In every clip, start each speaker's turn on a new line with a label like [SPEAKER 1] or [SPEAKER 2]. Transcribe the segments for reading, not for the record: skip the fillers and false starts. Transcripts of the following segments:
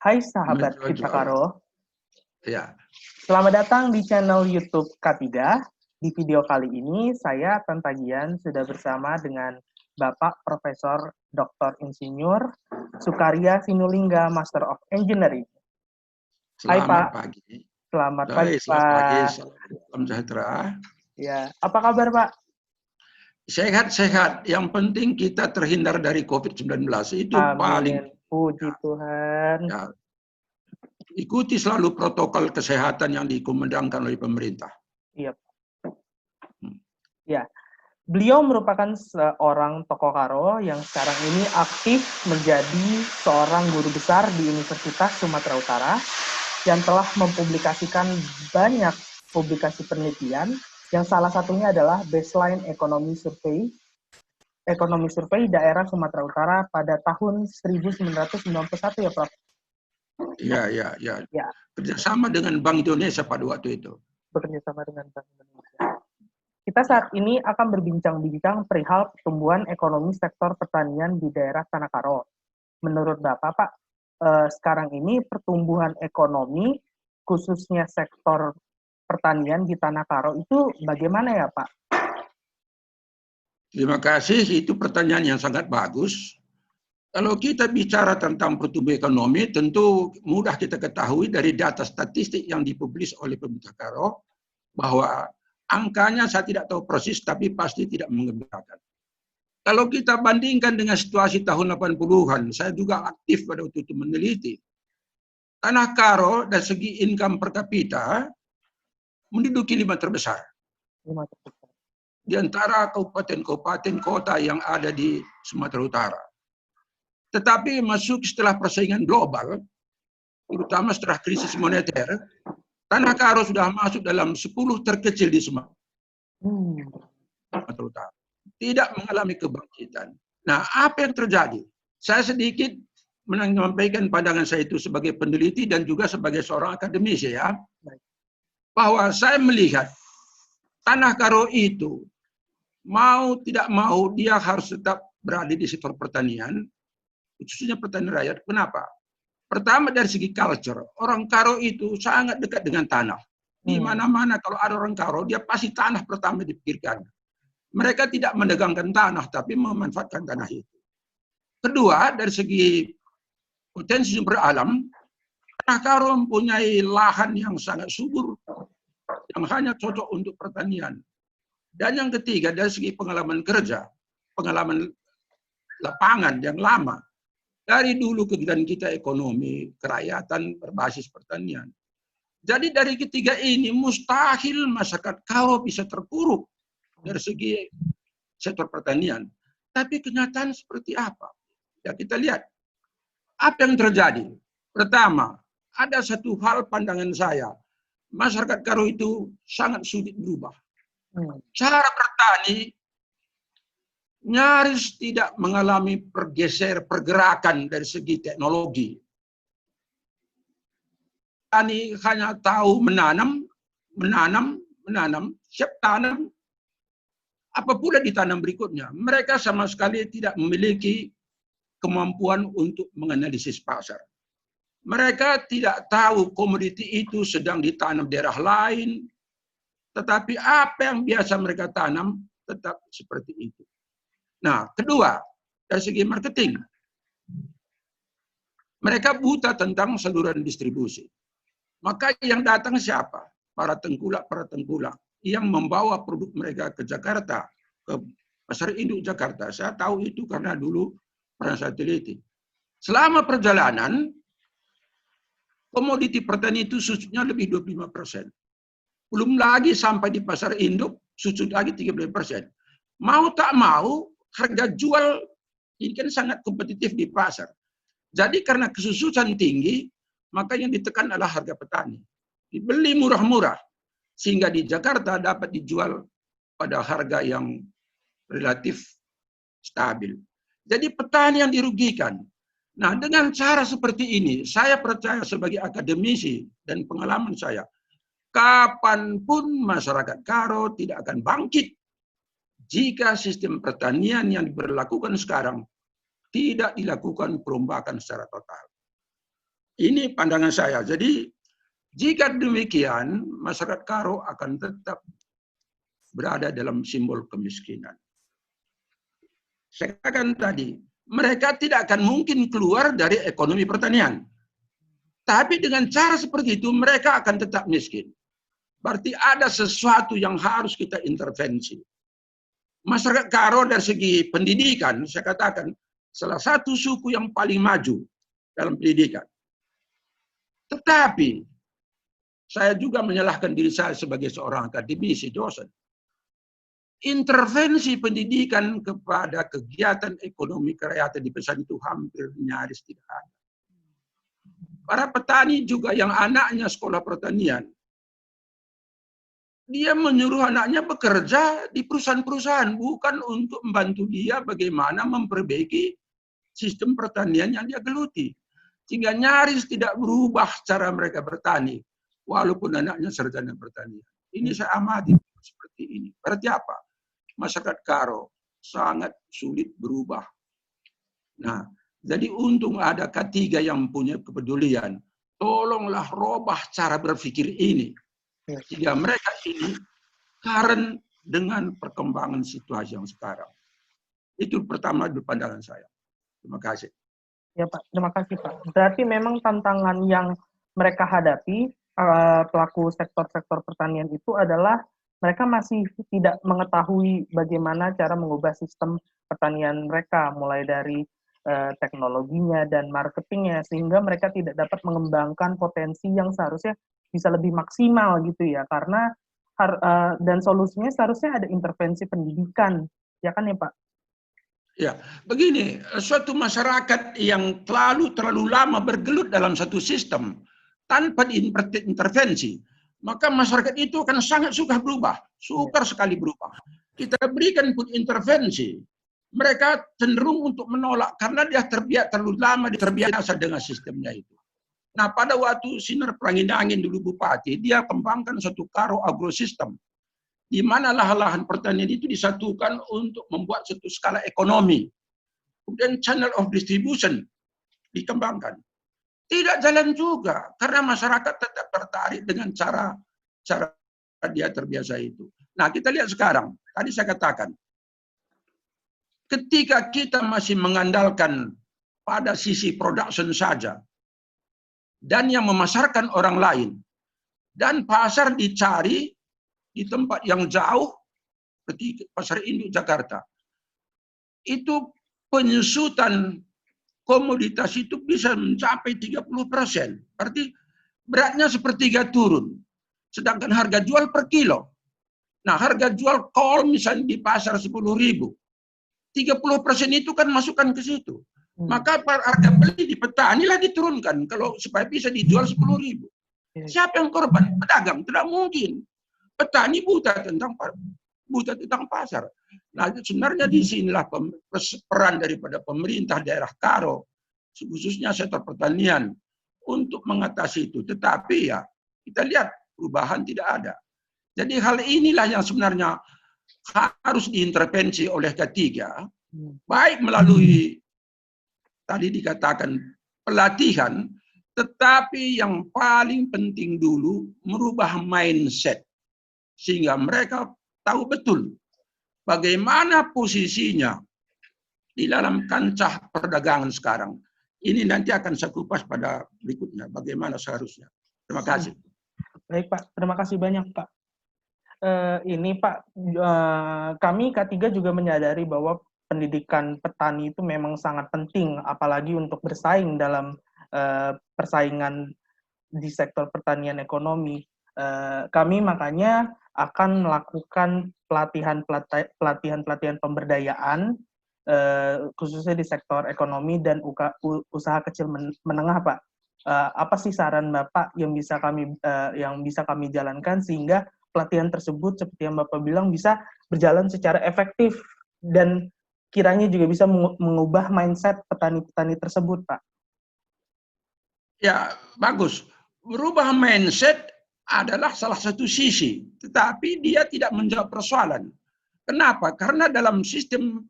[SPEAKER 1] Hai sahabat
[SPEAKER 2] Menjual.
[SPEAKER 1] Kita Karo,
[SPEAKER 2] Ya.
[SPEAKER 1] selamat datang di channel YouTube K3. Di video kali ini saya Tantagian sudah bersama dengan Bapak Profesor Dr. Insinyur Sukarya Sinulingga, Master of Engineering. Hai
[SPEAKER 2] Selamat
[SPEAKER 1] Pak.
[SPEAKER 2] pagi.
[SPEAKER 1] Selamat
[SPEAKER 2] Hai,
[SPEAKER 1] pagi
[SPEAKER 2] selamat pagi.
[SPEAKER 1] Pak.
[SPEAKER 2] Salam sejahtera.
[SPEAKER 1] Ya, apa kabar Pak?
[SPEAKER 2] Sehat-sehat. Yang penting kita terhindar dari COVID-19. Itu
[SPEAKER 1] Amin.
[SPEAKER 2] paling.
[SPEAKER 1] Puji Tuhan.
[SPEAKER 2] Ya. Ikuti selalu protokol kesehatan yang dikumandangkan oleh pemerintah.
[SPEAKER 1] Iya. Ya. Beliau merupakan seorang tokoh Karo yang sekarang ini aktif menjadi seorang guru besar di Universitas Sumatera Utara yang telah mempublikasikan banyak publikasi penelitian yang salah satunya adalah Baseline Economy Survey daerah Sumatera Utara pada tahun 1991 ya Prof?
[SPEAKER 2] Ya.
[SPEAKER 1] Ya.
[SPEAKER 2] Kerjasama dengan Bank Indonesia pada waktu itu.
[SPEAKER 1] Bekerja sama dengan Bank Indonesia. Kita saat ini akan berbincang-bincang perihal pertumbuhan ekonomi sektor pertanian di daerah Tanah Karo. Menurut Bapak, Pak, sekarang ini pertumbuhan ekonomi, khususnya sektor pertanian di Tanah Karo itu bagaimana ya, Pak?
[SPEAKER 2] Terima kasih, itu pertanyaan yang sangat bagus. Kalau kita bicara tentang pertumbuhan ekonomi, tentu mudah kita ketahui dari data statistik yang dipublis oleh pemerintah Karo, bahwa angkanya saya tidak tahu persis, tapi pasti tidak menggembirakan. Kalau kita bandingkan dengan situasi tahun 80-an, saya juga aktif pada waktu itu meneliti. Tanah Karo dari segi income per kapita menduduki 5 terbesar. Di antara kabupaten-kabupaten kota yang ada di Sumatera Utara. Tetapi masuk setelah persaingan global, terutama setelah krisis moneter, Tanah Karo sudah masuk dalam 10 terkecil di Sumatera Utara. Tidak mengalami kebangkitan. Nah, apa yang terjadi? Saya sedikit menyampaikan pandangan saya itu sebagai peneliti dan juga sebagai seorang akademisi ya. Bahwa saya melihat Tanah Karo itu mau tidak mau dia harus tetap berada di sektor pertanian, khususnya pertanian rakyat. Kenapa? Pertama dari segi culture, orang Karo itu sangat dekat dengan tanah. Di mana-mana kalau ada orang Karo, dia pasti tanah pertama dipikirkan. Mereka tidak mendagangkan tanah, tapi memanfaatkan tanah itu. Kedua, dari segi potensi sumber alam, Tanah Karo mempunyai lahan yang sangat subur, yang hanya cocok untuk pertanian. Dan yang ketiga, dari segi pengalaman kerja, pengalaman lapangan yang lama, dari dulu kegiatan kita ekonomi, kerakyatan berbasis pertanian. Jadi dari ketiga ini mustahil masyarakat Karo bisa terpuruk dari segi sektor pertanian. Tapi kenyataan seperti apa? Ya kita lihat. Apa yang terjadi? Pertama, ada satu hal pandangan saya. Masyarakat Karo itu sangat sulit berubah. Cara bertani nyaris tidak mengalami pergerakan dari segi teknologi. Petani hanya tahu menanam, siap tanam, apa pula ditanam berikutnya. Mereka sama sekali tidak memiliki kemampuan untuk menganalisis pasar. Mereka tidak tahu komoditi itu sedang ditanam daerah lain, tetapi apa yang biasa mereka tanam tetap seperti itu. Nah, kedua, dari segi marketing, mereka buta tentang saluran distribusi. Maka yang datang siapa? Para tengkulak yang membawa produk mereka ke Jakarta, ke pasar induk Jakarta. Saya tahu itu karena dulu pernah saya teliti. Selama perjalanan, komoditi pertanian itu susutnya lebih 25%. Belum lagi sampai di pasar induk, susut lagi 30%. Mau tak mau, harga jual ini kan sangat kompetitif di pasar. Jadi karena kesusutan tinggi, maka yang ditekan adalah harga petani. Dibeli murah-murah, sehingga di Jakarta dapat dijual pada harga yang relatif stabil. Jadi petani yang dirugikan. Nah, dengan cara seperti ini, saya percaya sebagai akademisi dan pengalaman saya, kapanpun masyarakat Karo tidak akan bangkit jika sistem pertanian yang diberlakukan sekarang tidak dilakukan perombakan secara total. Ini pandangan saya. Jadi jika demikian, masyarakat Karo akan tetap berada dalam simbol kemiskinan. Saya katakan tadi, mereka tidak akan mungkin keluar dari ekonomi pertanian. Tapi dengan cara seperti itu, mereka akan tetap miskin. Berarti ada sesuatu yang harus kita intervensi. Masyarakat Karo dari segi pendidikan, saya katakan, salah satu suku yang paling maju dalam pendidikan. Tetapi, saya juga menyalahkan diri saya sebagai seorang akademisi, dosen. Intervensi pendidikan kepada kegiatan ekonomi kerakyatan di pedesaan itu hampir nyaris tidak ada. Para petani juga yang anaknya sekolah pertanian, dia menyuruh anaknya bekerja di perusahaan-perusahaan, bukan untuk membantu dia bagaimana memperbaiki sistem pertanian yang dia geluti. Sehingga nyaris tidak berubah cara mereka bertani, walaupun anaknya sarjana pertanian. Ini saya amati seperti ini. Berarti apa? Masyarakat Karo sangat sulit berubah. Nah, jadi untung ada K3 yang punya kepedulian. Tolonglah robah cara berpikir ini. Sehingga mereka ini current dengan perkembangan situasi yang sekarang. Itu pertama di pandangan saya. Terima kasih.
[SPEAKER 1] Ya Pak, terima kasih Pak. Berarti memang tantangan yang mereka hadapi, pelaku sektor-sektor pertanian itu adalah mereka masih tidak mengetahui bagaimana cara mengubah sistem pertanian mereka, mulai dari teknologinya dan marketingnya, sehingga mereka tidak dapat mengembangkan potensi yang seharusnya bisa lebih maksimal gitu ya, karena dan solusinya seharusnya ada intervensi pendidikan, ya kan ya Pak?
[SPEAKER 2] Ya, begini, suatu masyarakat yang terlalu lama bergelut dalam satu sistem tanpa intervensi, maka masyarakat itu akan sangat suka berubah, sukar sekali berubah. Kita berikan pun intervensi, mereka cenderung untuk menolak karena dia terlalu lama terbiasa dengan sistemnya itu. Nah, pada waktu Sinar Perangin-Angin dulu Bupati, dia kembangkan suatu Karo agrosistem, di mana lahan-lahan pertanian itu disatukan untuk membuat suatu skala ekonomi. Kemudian channel of distribution dikembangkan. Tidak jalan juga, karena masyarakat tetap tertarik dengan cara dia terbiasa itu. Nah, kita lihat sekarang, tadi saya katakan, ketika kita masih mengandalkan pada sisi production saja, dan yang memasarkan orang lain, dan pasar dicari di tempat yang jauh, seperti pasar induk Jakarta, itu penyusutan komoditas itu bisa mencapai 30%. Berarti beratnya sepertiga turun. Sedangkan harga jual per kilo. Nah, harga jual kol misalnya di pasar 10.000. 30% itu kan masukkan ke situ. Maka harga beli di petani lah diturunkan kalau supaya bisa dijual 10.000. Siapa yang korban? Pedagang. Tidak mungkin. Petani buta tentang pasar. Nah, sebenarnya di sinilah peran daripada pemerintah daerah Karo, khususnya sektor pertanian, untuk mengatasi itu. Tetapi ya, kita lihat perubahan tidak ada. Jadi hal inilah yang sebenarnya harus diintervensi oleh K3, baik melalui tadi dikatakan pelatihan, tetapi yang paling penting dulu merubah mindset. Sehingga mereka tahu betul bagaimana posisinya di dalam kancah perdagangan sekarang. Ini nanti akan saya kupas pada berikutnya, bagaimana seharusnya. Terima kasih.
[SPEAKER 1] Baik Pak, terima kasih banyak Pak. Ini Pak, kami K3 juga menyadari bahwa pendidikan petani itu memang sangat penting, apalagi untuk bersaing dalam persaingan di sektor pertanian ekonomi. Kami makanya akan melakukan pelatihan pemberdayaan, khususnya di sektor ekonomi dan usaha kecil menengah, Pak. Apa sih saran Bapak yang bisa kami jalankan sehingga pelatihan tersebut seperti yang Bapak bilang bisa berjalan secara efektif dan kiranya juga bisa mengubah mindset petani-petani tersebut, Pak?
[SPEAKER 2] Ya, bagus. Merubah mindset adalah salah satu sisi, tetapi dia tidak menjawab persoalan. Kenapa? Karena dalam sistem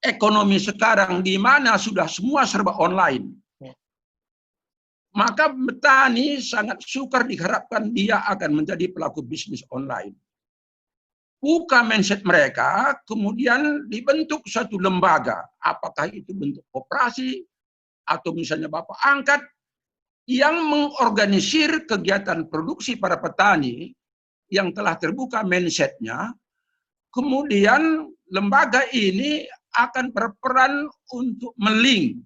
[SPEAKER 2] ekonomi sekarang di mana sudah semua serba online, maka petani sangat sukar diharapkan dia akan menjadi pelaku bisnis online. Buka mindset mereka, kemudian dibentuk suatu lembaga, apakah itu bentuk koperasi, atau misalnya Bapak angkat, yang mengorganisir kegiatan produksi para petani, yang telah terbuka mindsetnya, kemudian lembaga ini akan berperan untuk melink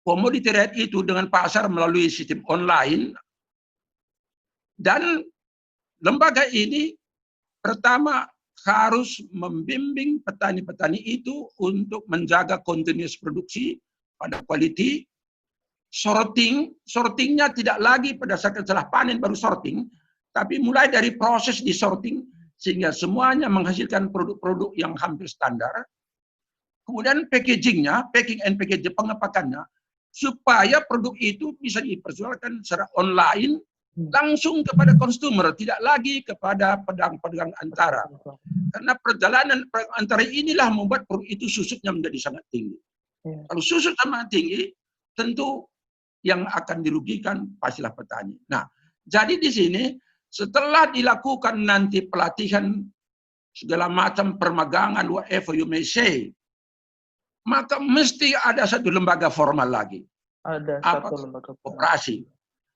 [SPEAKER 2] komoditi rate itu dengan pasar melalui sistem online, dan lembaga ini pertama harus membimbing petani-petani itu untuk menjaga continuous produksi pada quality, sortingnya tidak lagi berdasarkan setelah panen baru sorting, tapi mulai dari proses di sorting sehingga semuanya menghasilkan produk-produk yang hampir standar. Kemudian packagingnya, packing and packaging, pengepakannya, supaya produk itu bisa diperjualkan secara online langsung kepada konsumer, tidak lagi kepada pedagang-pedagang antara. Karena perjalanan antara inilah membuat produk itu susutnya menjadi sangat tinggi. Kalau susut sangat tinggi, tentu yang akan dirugikan pastilah petani. Nah, jadi di sini setelah dilakukan nanti pelatihan segala macam permagangan, whatever you may say, maka mesti ada satu lembaga formal lagi.
[SPEAKER 1] Ada satu lembaga
[SPEAKER 2] koperasi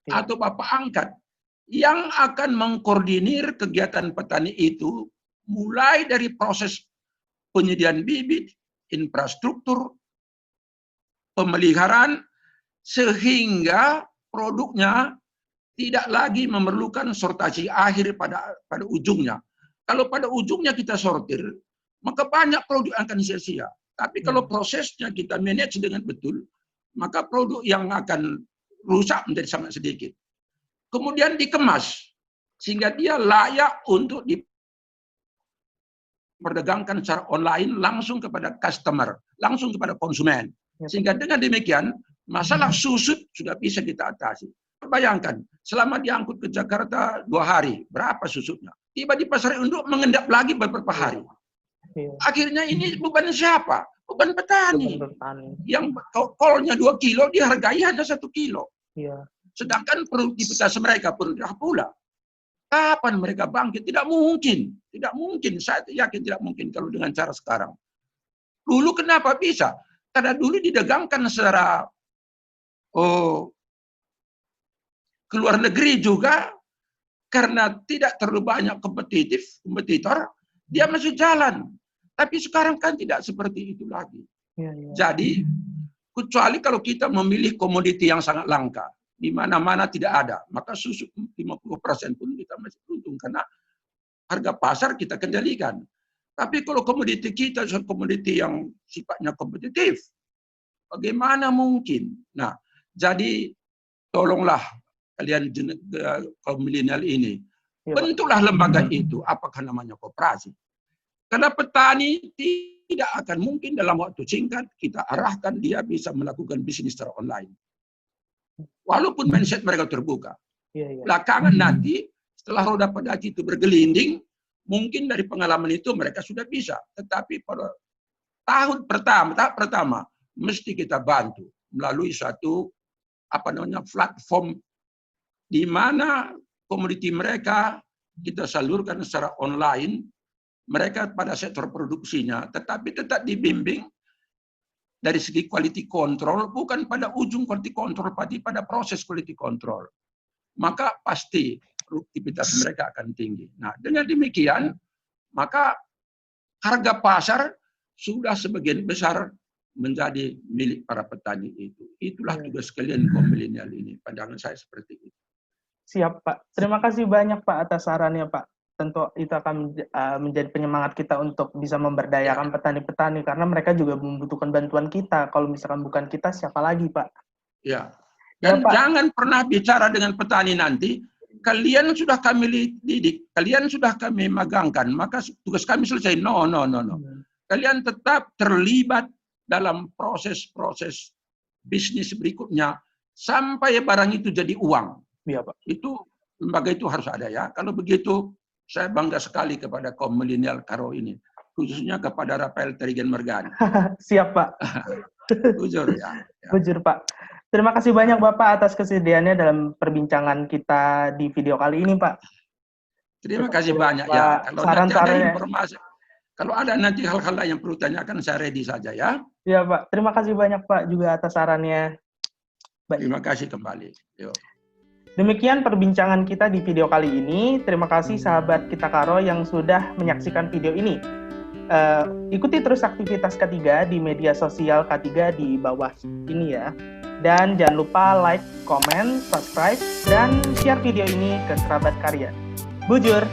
[SPEAKER 2] atau Bapak angkat yang akan mengkoordinir kegiatan petani itu mulai dari proses penyediaan bibit, infrastruktur, pemeliharaan, sehingga produknya tidak lagi memerlukan sortasi akhir pada ujungnya. Kalau pada ujungnya kita sortir, maka banyak produk akan sia-sia. Tapi kalau prosesnya kita manage dengan betul, maka produk yang akan rusak menjadi sangat sedikit. Kemudian dikemas, sehingga dia layak untuk diperdagangkan secara online langsung kepada customer, langsung kepada konsumen. Sehingga dengan demikian, masalah susut sudah bisa kita atasi. Bayangkan, selama diangkut ke Jakarta 2 hari, berapa susutnya? Tiba di pasar induk mengendap lagi beberapa hari. Akhirnya ini beban siapa? Beban petani. Yang kolnya 2 kilo dihargai hanya 1 kilo. Sedangkan produktivitas mereka berubah pula. Kapan mereka bangkit? Tidak mungkin. Tidak mungkin. Saya yakin tidak mungkin kalau dengan cara sekarang. Dulu kenapa bisa? Karena dulu didagangkan secara ke luar negeri juga, karena tidak terlalu banyak kompetitor, dia masih jalan. Tapi sekarang kan tidak seperti itu lagi. Jadi, kecuali kalau kita memilih komoditi yang sangat langka, di mana-mana tidak ada, maka susu 50% pun kita masih untung, karena harga pasar kita kendalikan. Tapi kalau komoditi kita, komoditi yang sifatnya kompetitif, bagaimana mungkin? Nah, jadi tolonglah kalian kaum milenial ini, bentuklah lembaga itu, apakah namanya koperasi. Karena petani tidak akan mungkin dalam waktu singkat kita arahkan dia bisa melakukan bisnis secara online. Walaupun mindset mereka terbuka. Belakangan nanti, setelah roda pedaki itu bergelinding, mungkin dari pengalaman itu mereka sudah bisa. Tetapi pada tahap pertama, mesti kita bantu melalui suatu platform di mana komoditi mereka kita salurkan secara online, mereka pada sektor produksinya, tetapi tetap dibimbing dari segi quality control, bukan pada ujung quality control, tapi pada proses quality control. Maka pasti produktivitas mereka akan tinggi. Nah, dengan demikian, maka harga pasar sudah sebagian besar menjadi milik para petani itu. Itulah tugas kalian kaum milenial ini. Pandangan saya seperti itu.
[SPEAKER 1] Siap, Pak. Terima kasih banyak, Pak, atas sarannya, Pak. Tentu itu akan menjadi penyemangat kita untuk bisa memberdayakan petani-petani, karena mereka juga membutuhkan bantuan kita. Kalau misalkan bukan kita, siapa lagi, Pak?
[SPEAKER 2] Ya. Dan jangan pernah bicara dengan petani nanti, kalian sudah kami didik, kalian sudah kami magangkan, maka tugas kami selesai. No. Kalian tetap terlibat dalam proses-proses bisnis berikutnya, sampai barang itu jadi uang.
[SPEAKER 1] Iya, Pak.
[SPEAKER 2] Itu, lembaga itu harus ada ya. Kalau begitu, saya bangga sekali kepada kaum milenial Karo ini, khususnya kepada Rafael Terigen Mergani.
[SPEAKER 1] Siap, Pak.
[SPEAKER 2] Jujur ya.
[SPEAKER 1] Jujur, Pak. Terima kasih banyak Bapak atas kesediaannya dalam perbincangan kita di video kali ini, Pak.
[SPEAKER 2] Terima kasih banyak ya. Kalau nanti ada informasi, kalau ada nanti hal-hal lain yang perlu tanyakan, saya ready saja ya.
[SPEAKER 1] Iya Pak, terima kasih banyak Pak juga atas sarannya.
[SPEAKER 2] Baik. Terima kasih kembali. Yuk.
[SPEAKER 1] Demikian perbincangan kita di video kali ini. Terima kasih sahabat Kita Karo yang sudah menyaksikan video ini. Ikuti terus aktivitas K3 di media sosial K3 di bawah ini ya. Dan jangan lupa like, comment, subscribe, dan share video ini ke kerabat karya. Bujur!